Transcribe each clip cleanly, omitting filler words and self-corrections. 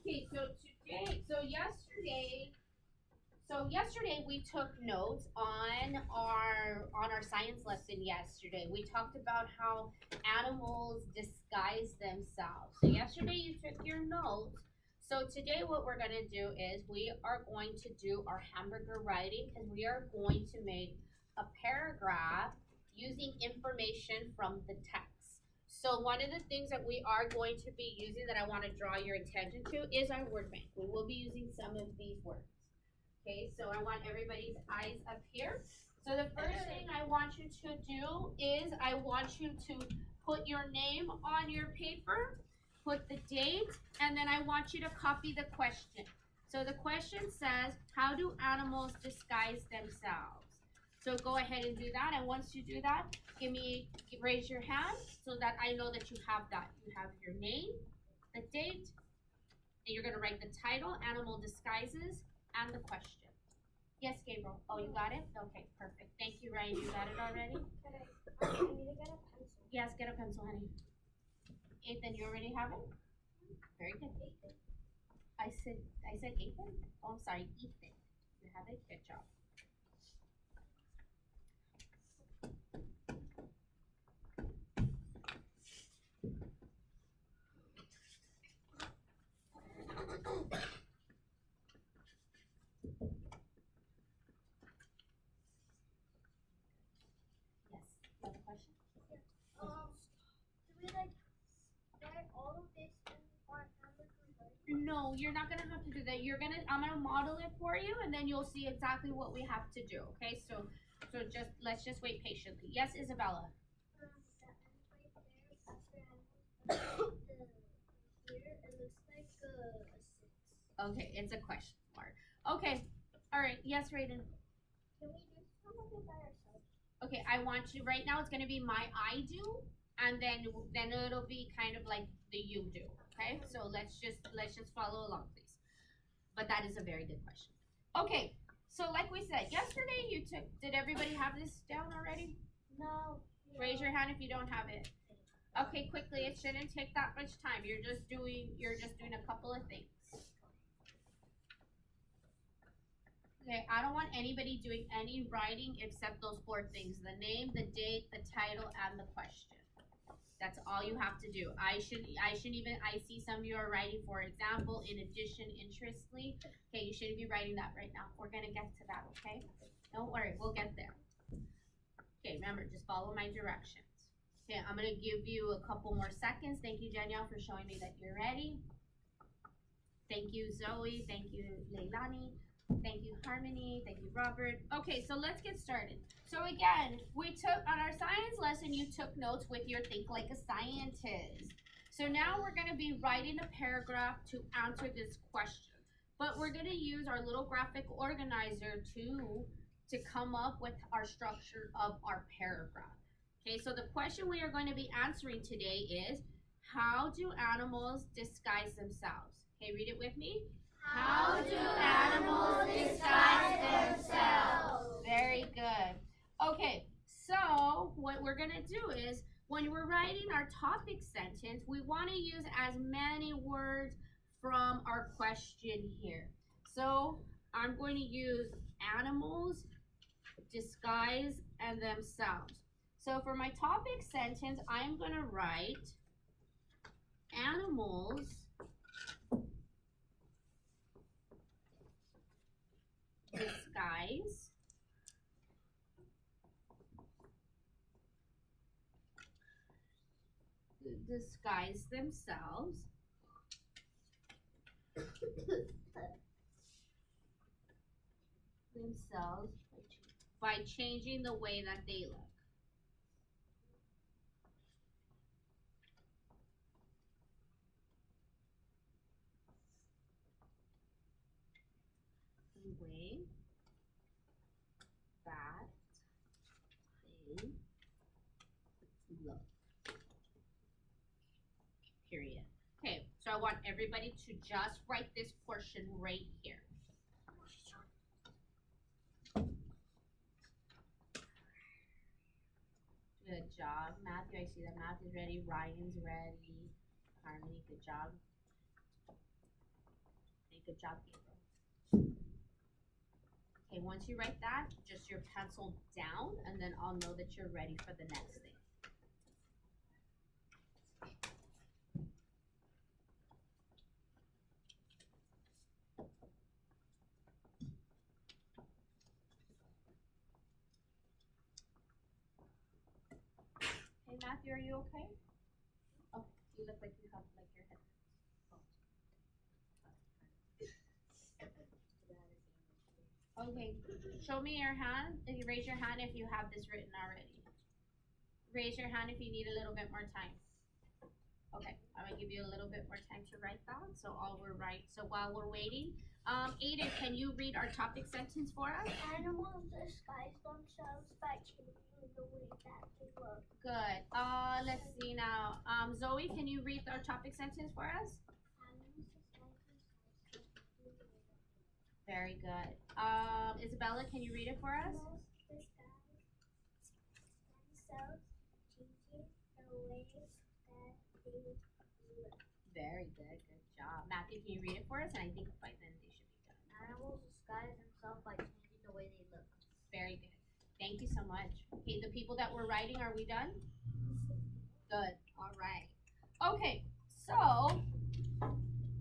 Okay, so yesterday we took notes on our science lesson yesterday. We talked about how animals disguise themselves. So yesterday you took your notes. So today what we're going to do is we are going to do our hamburger writing because we are going to make a paragraph using information from the text. So one of the things that we are going to be using that I want to draw your attention to is our word bank. We will be using some of these words. Okay, so I want everybody's eyes up here. So the first thing I want you to do is I want you to put your name on your paper, put the date, and then I want you to copy the question. So the question says, how do animals disguise themselves? So go ahead and do that. And once you do that, raise your hand so that I know that you have that. You have your name, the date, and you're going to write the title, animal disguises, and the question. Yes, Gabriel. Oh, you got it? Okay, perfect. Thank you, Ryan. You got it already? I need to get a pencil. Yes, get a pencil, honey. Ethan, you already have it? Very good. Ethan. I said Ethan? Oh, I'm sorry, Ethan. You have it? Good job. Yes. You have a question? Do we write all of this in our hamburger? No, you're not gonna have to do that. I'm gonna model it for you, and then you'll see exactly what we have to do. Okay, so let's just wait patiently. Yes, Isabella. The end right there, after here, it looks like a 6. Okay, it's a question mark. Okay, all right. Yes, Raiden. Can we do some of it by ourselves? Okay, I want you right now. It's gonna be my I do, and then it'll be kind of like the you do. Okay, so let's just follow along, please. But that is a very good question. Okay, so like we said yesterday, did everybody have this down already? No. Raise your hand if you don't have it. Okay, quickly. It shouldn't take that much time. You're just doing a couple of things. Okay, I don't want anybody doing any writing except those 4 things: the name, the date, the title, and the question. That's all you have to do. I see some of you are writing, for example, in addition, interestingly. Okay, you shouldn't be writing that right now. We're gonna get to that, okay? Don't worry, we'll get there. Okay, remember, just follow my directions. Okay, I'm gonna give you a couple more seconds. Thank you, Danielle, for showing me that you're ready. Thank you, Zoe. Thank you, Leilani. Thank you, Harmony. Thank you, Robert. Okay, so let's get started. So again, we took on our science lesson, you took notes with your Think Like a Scientist. So now we're going to be writing a paragraph to answer this question. But we're going to use our little graphic organizer to come up with our structure of our paragraph. Okay, so the question we are going to be answering today is, how do animals disguise themselves? Okay, read it with me. How do animals disguise themselves? Very good. Okay, so what we're going to do is when we're writing our topic sentence, we want to use as many words from our question here. So I'm going to use animals, disguise, and themselves. So for my topic sentence, I'm going to write animals disguise themselves by changing the way that they look. The way that they look. Period. Okay, so I want everybody to just write this portion right here. Good job, Matthew. I see that Matthew's ready. Ryan's ready. Harmony, good job. Good job, Gabriel. Okay, once you write that, just your pencil down, and then I'll know that you're ready for the next thing. Hey, Matthew, are you okay? Oh, you look like you have like your head. Okay, show me your hand. If you raise your hand if you have this written already. Raise your hand if you need a little bit more time. Okay, I'm gonna give you a little bit more time to write that. So while we're waiting, Aiden, can you read our topic sentence for us? Animals disguise themselves by changing the way that they look. Good. Let's see now. Zoe, can you read our topic sentence for us? Animals disguise themselves by changing the way that they look. Very good. Isabella, can you read it for us? Animals disguise themselves changing the way that they look. Very good. Good job. Matthew, can you read it for us? And I think by then they should be done. Animals disguise themselves by changing the way they look. Very good. Thank you so much. Okay, the people that were writing, are we done? Good. All right. Okay, so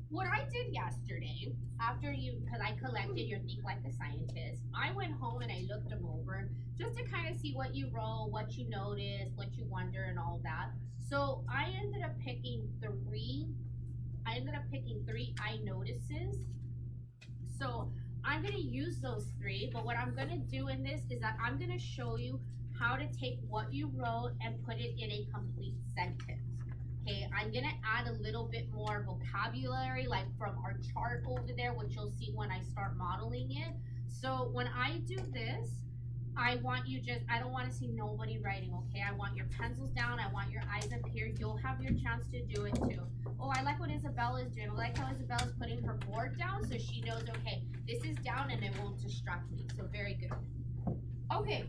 what I did yesterday, because I collected your Think Like a Scientist, I went home and I looked them over just to kind of see what you wrote, what you noticed, what you wonder, and all that. So I ended up picking three I notices. So I'm going to use those three, but what I'm going to do in this is that I'm going to show you how to take what you wrote and put it in a complete sentence. Okay, I'm going to add a little bit more vocabulary, like from our chart over there, which you'll see when I start modeling it. So when I do this, I don't want to see nobody writing, okay? I want your pencils down. I want your eyes up here. You'll have your chance to do it too. Oh, I like what Isabella is doing. I like how Isabella's putting her board down so she knows, okay, this is down and it won't distract me. So very good. Okay,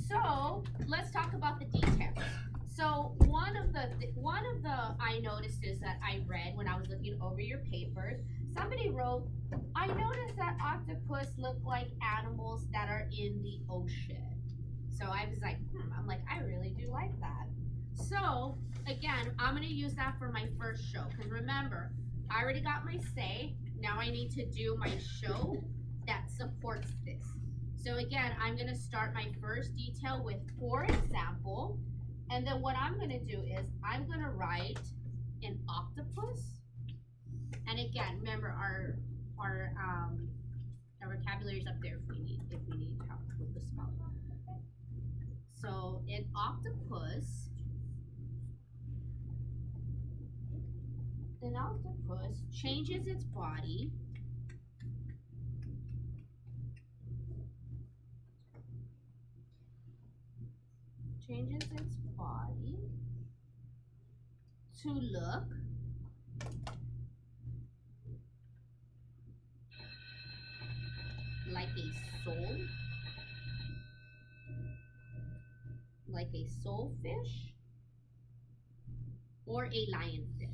so let's talk about the details. So one of the I notices that I read when I was looking over your papers, somebody wrote, I noticed that octopus look like animals that are in the ocean. So I was like, I'm like, I really do like that. So again, I'm gonna use that for my first show. Because remember, I already got my say. Now I need to do my show that supports this. So again, I'm gonna start my first detail with, for example, and then what I'm gonna do is I'm gonna write an octopus. And again, remember our vocabulary is up there if we need help with the spelling. So an octopus changes its body to look like a soulfish or a lionfish.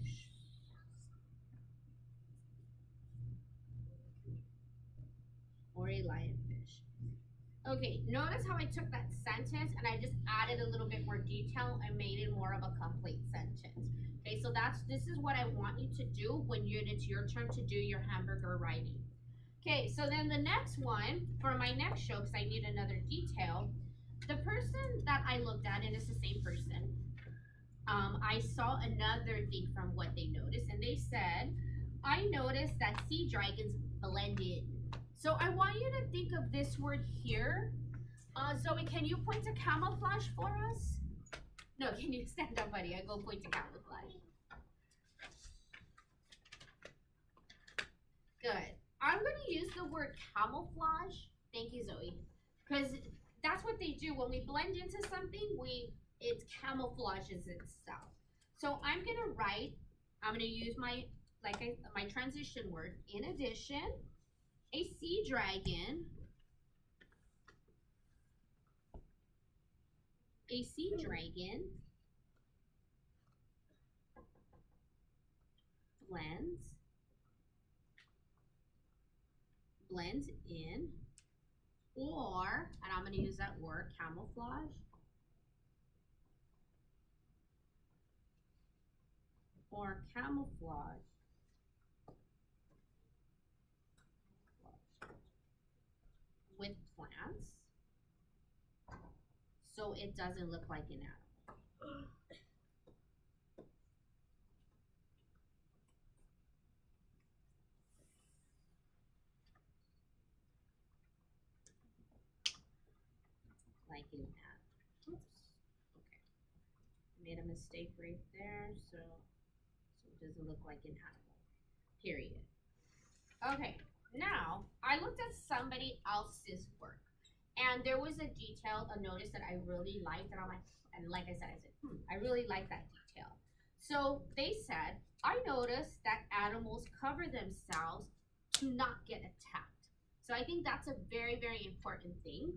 Okay, notice how I took that sentence and I just added a little bit more detail and made it more of a complete sentence. Okay, so this is what I want you to do when it's your turn to do your hamburger writing. Okay, so then the next one, for my next show, because I need another detail, the person that I looked at, and it's the same person, I saw another thing from what they noticed, and they said, I noticed that sea dragons blend in. So I want you to think of this word here. Zoe, can you point to camouflage for us? No, can you stand up, buddy? I go point to camouflage. Good. I'm going to use the word camouflage. Thank you, Zoe. Because that's what they do. When we blend into something, it camouflages itself. So I'm going to use my transition word. In addition, a sea dragon blends blends in, or, and I'm going to use that word, camouflage, or camouflage with plants, so it doesn't look like an animal. Like an animal. Oops. Okay. I made a mistake right there, so it doesn't look like an animal. Period. Okay. Now, I looked at somebody else's work, and there was a detail, a notice that I really liked, and I'm like, and like I said, I really like that detail. So they said, I noticed that animals cover themselves to not get attacked. So I think that's a very, very important thing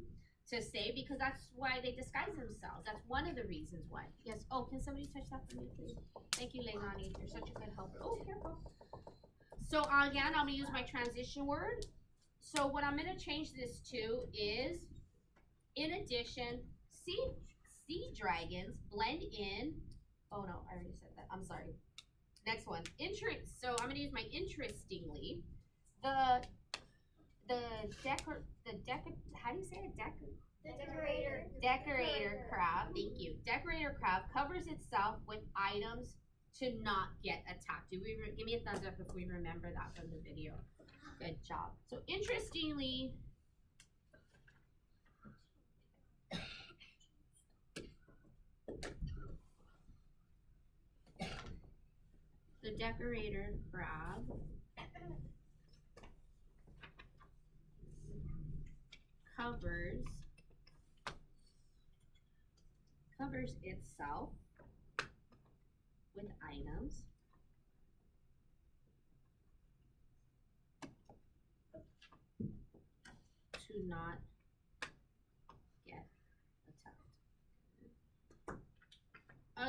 to say, because that's why they disguise themselves. That's one of the reasons why. Yes. Oh, can somebody touch that for me, please? Thank you, Leilani. You're such a good helper. Oh, careful. So again, I'm gonna use my transition word. So what I'm gonna change this to is, in addition, sea dragons blend in. Oh no, I already said that. I'm sorry. Next one. So I'm gonna use my interestingly. How do you say it? Decorator crab. Thank you. Decorator crab covers itself with items to not get attacked. Give me a thumbs up if we remember that from the video. Good job. So interestingly, the decorator crab covers itself with items to not get attacked.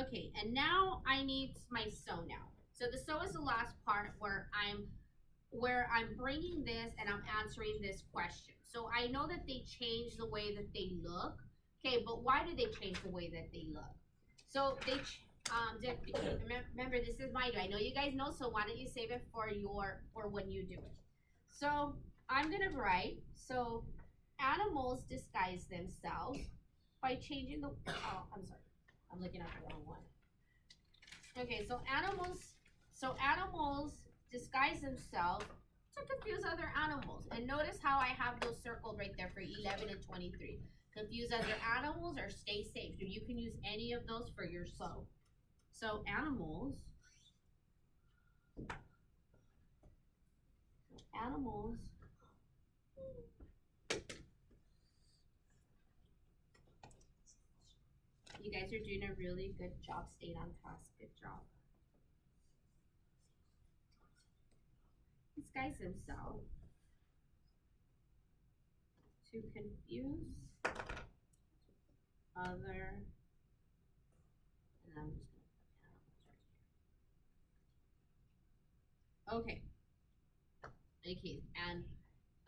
Okay, and now I need my sew now. So the sew is the last part where I'm bringing this and I'm answering this question. So I know that they changed the way that they look. Okay, but why did they change the way that they look? So they remember, this is my do. I know you guys know, so why don't you save it for when you do it. So I'm gonna write, so animals disguise themselves by changing the, oh, I'm sorry, I'm looking at the wrong one. Okay, so animals disguise themselves to confuse other animals. And notice how I have those circled right there for 11 and 23. Confuse other animals or stay safe. So you can use any of those for your sew. So animals you guys are doing a really good job staying on task. Good job. Disguise themselves to confuse other, and I'm just going to put animals right here. Okay. Okay, and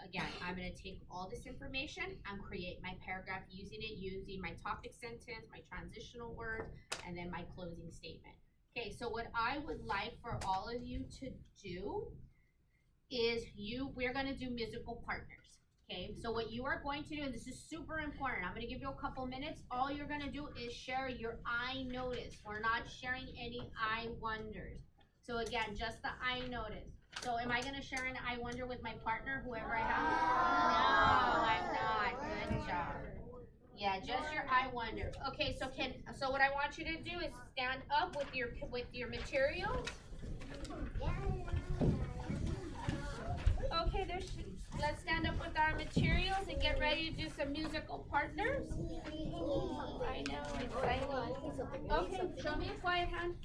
again, I'm going to take all this information and create my paragraph using my topic sentence, my transitional word, and then my closing statement. Okay, so what I would like for all of you to do is we're going to do musical partners. Okay, so what you are going to do, and this is super important, I'm going to give you a couple minutes. All you're going to do is share your I notice. We're not sharing any I wonders. So again, just the I notice. So am I going to share an I wonder with my partner, whoever I have? No, I'm not. Good job. Yeah, just your I wonder. Okay, so what I want you to do is stand up with your materials. Okay, let's stand up with our materials and get ready to do some musical partners. I know, exciting. Okay, show me a quiet hand.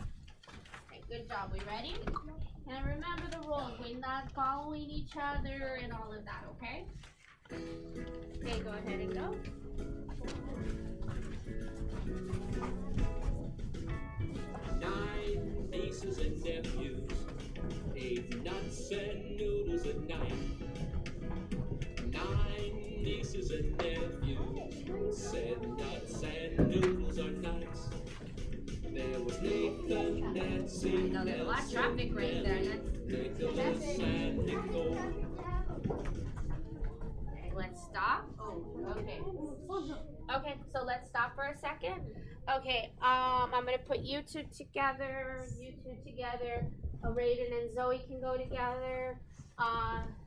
Okay, good job. We ready? And remember the rules. We're not following each other and all of that, okay? Okay, go ahead and go. Nine nieces and nephews, 8 nuts and noodles at night. 9 nieces and nephews said nuts and noodles are nice. There was Nathan, Nancy, No, there's a lot of traffic right there. Nicholas and Nicole. Let's stop. Oh, okay. Okay, so let's stop for a second. Okay, I'm gonna put you two together. Raiden and Zoe can go together.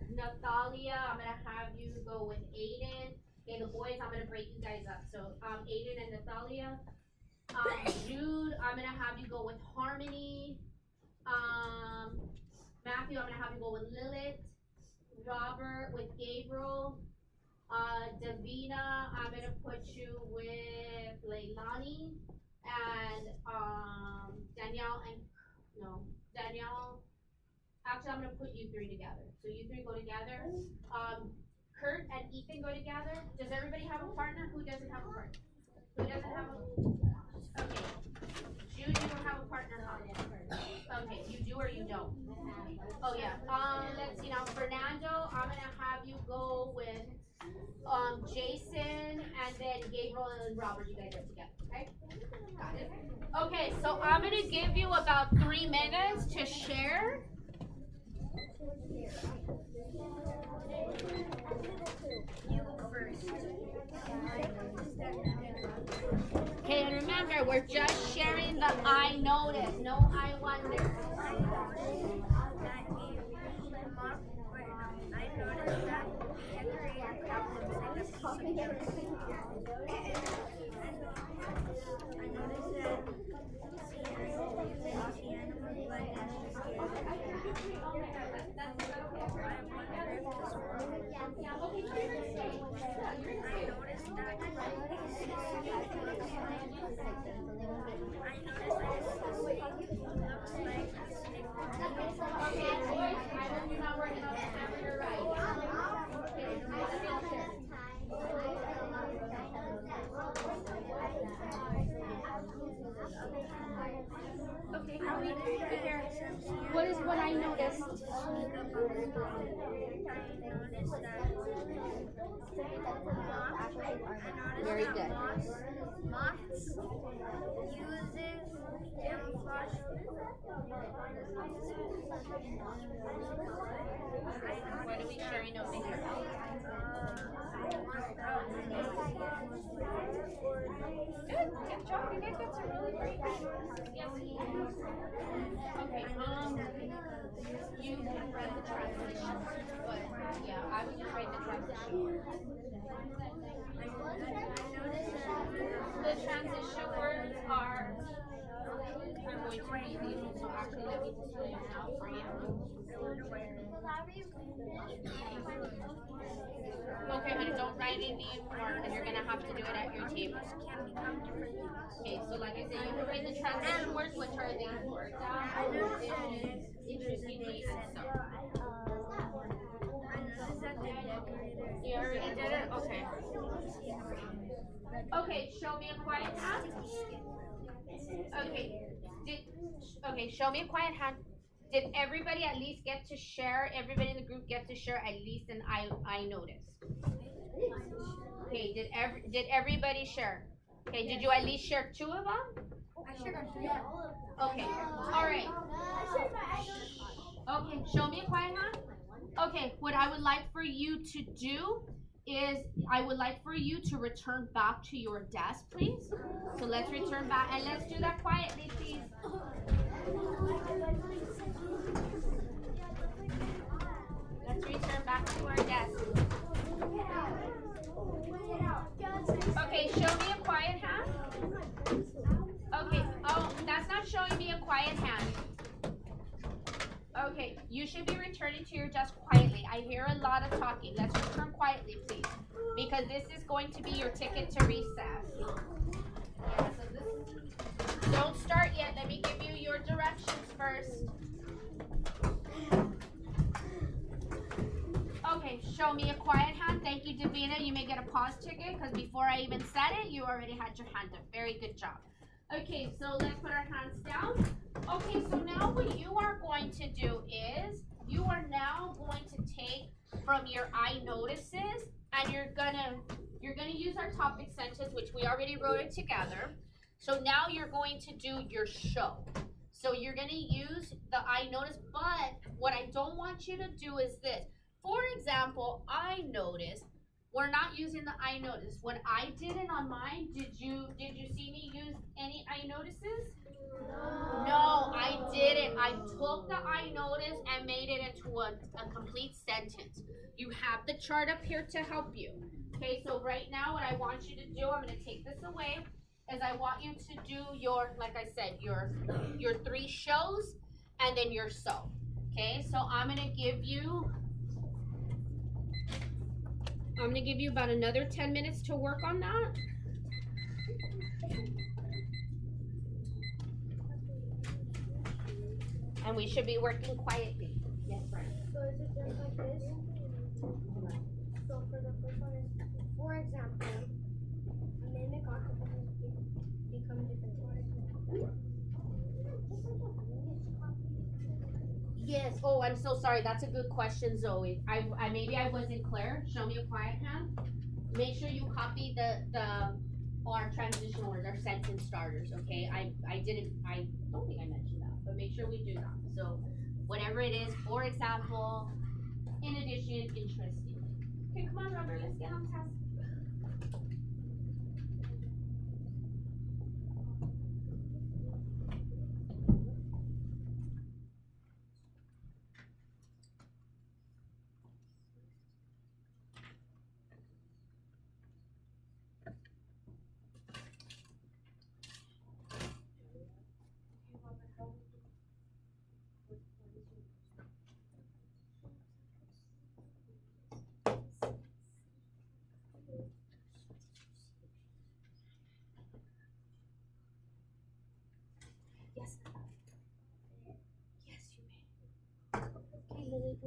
Natalia, I'm gonna have you go with Aiden. Okay, the boys, I'm gonna break you guys up. So, Aiden and Natalia. Jude, I'm gonna have you go with Harmony. Matthew, I'm gonna have you go with Lilith. Robert with Gabriel. Davina, I'm gonna put you with Leilani. And Danielle. Actually, I'm gonna put you three together. So you three go together. Kurt and Ethan go together. Does everybody have a partner? Who doesn't have a partner? Who doesn't have a? Okay. Jude, you don't have a partner, huh? Okay, you do or you don't? Oh yeah. Let's see now. Fernando, I'm gonna have you go with Jason and then Gabriel and Robert. You guys are together, okay? Got it. Okay, so I'm gonna give you about 3 minutes to share. You go first. Okay, and remember, we're just sharing the I notice, no I wonder. I noticed that decorator kept looks like a piece of junk. I noticed that sea animals like Okay, here. What is what I noticed? Very good. Moths uses camouflage. What are we sharing over here? Good job. You guys got some really great answers. Yes. Okay. You can read the translation, but yeah, I would just write the translation. The transition words are. I'm going to read these, so actually let me just lay them out for you. Okay, honey, don't write any more because you're gonna have to do it at your table. Okay, so like I said, you can write the transition words, which are these words. Interestingly, and so. You already did it? Okay. Okay, show me a quiet hand. Okay, show me a quiet hand. Did everybody at least get to share? Everybody in the group get to share at least an I noticed. Okay, did everybody share? Okay, did you at least share 2 of them? I should have shared all of them. Okay, all right. Okay, show me a quiet hand. Okay, what I would like for you to do is I would like for you to return back to your desk, please. So let's return back and let's do that quietly, please. Let's return back to our desk. Okay, show me a quiet hand. Okay, oh, that's not showing me a quiet hand. Okay, you should be returning to your desk quietly. I hear a lot of talking. Let's return quietly, please. Because this is going to be your ticket to recess. Yeah, so this, don't start yet. Let me give you your directions first. Okay, show me a quiet hand. Thank you, Davina. You may get a pause ticket because before I even said it, you already had your hand up. Very good job. Okay, so let's put our hands down. Okay, so now what you are going to do is you are now going to take from your I notices, and you're gonna use our topic sentence, which we already wrote it together. So now you're going to do your show. So you're gonna use the I notice, but what I don't want you to do is this. For example, I notice. We're not using the I notice. When I did it on mine, did you see me use any I notices? No, I didn't. I took the I notice and made it into a complete sentence. You have the chart up here to help you. Okay, so right now what I want you to do, I'm going to take this away, is I want you to do your, like I said, your 3 shows and then your so. Okay, so I'm going to give you about another 10 minutes to work on that. And we should be working quietly. Yes, Brian. So is it just like this? So for the first one is, for example, mimic occupances become different words. Yes. Oh, I'm so sorry. That's a good question, Zoe. I maybe I wasn't clear. Show me a quiet hand. Make sure you copy our transition words, our sentence starters. Okay. I don't think I mentioned that, but make sure we do that. So whatever it is, for example, in addition, interesting. Okay, come on, Robert. Let's get on task. Yes. Yes, you may. Okay, Lily.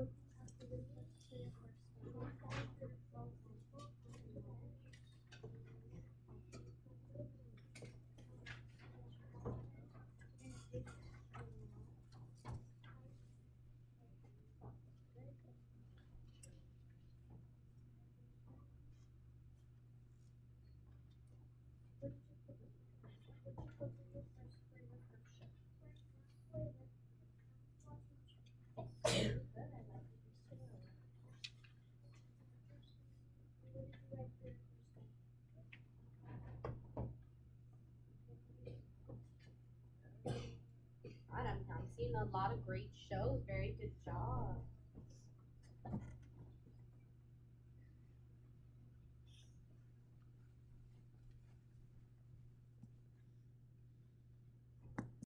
I'm seeing a lot of great shows. Very good job.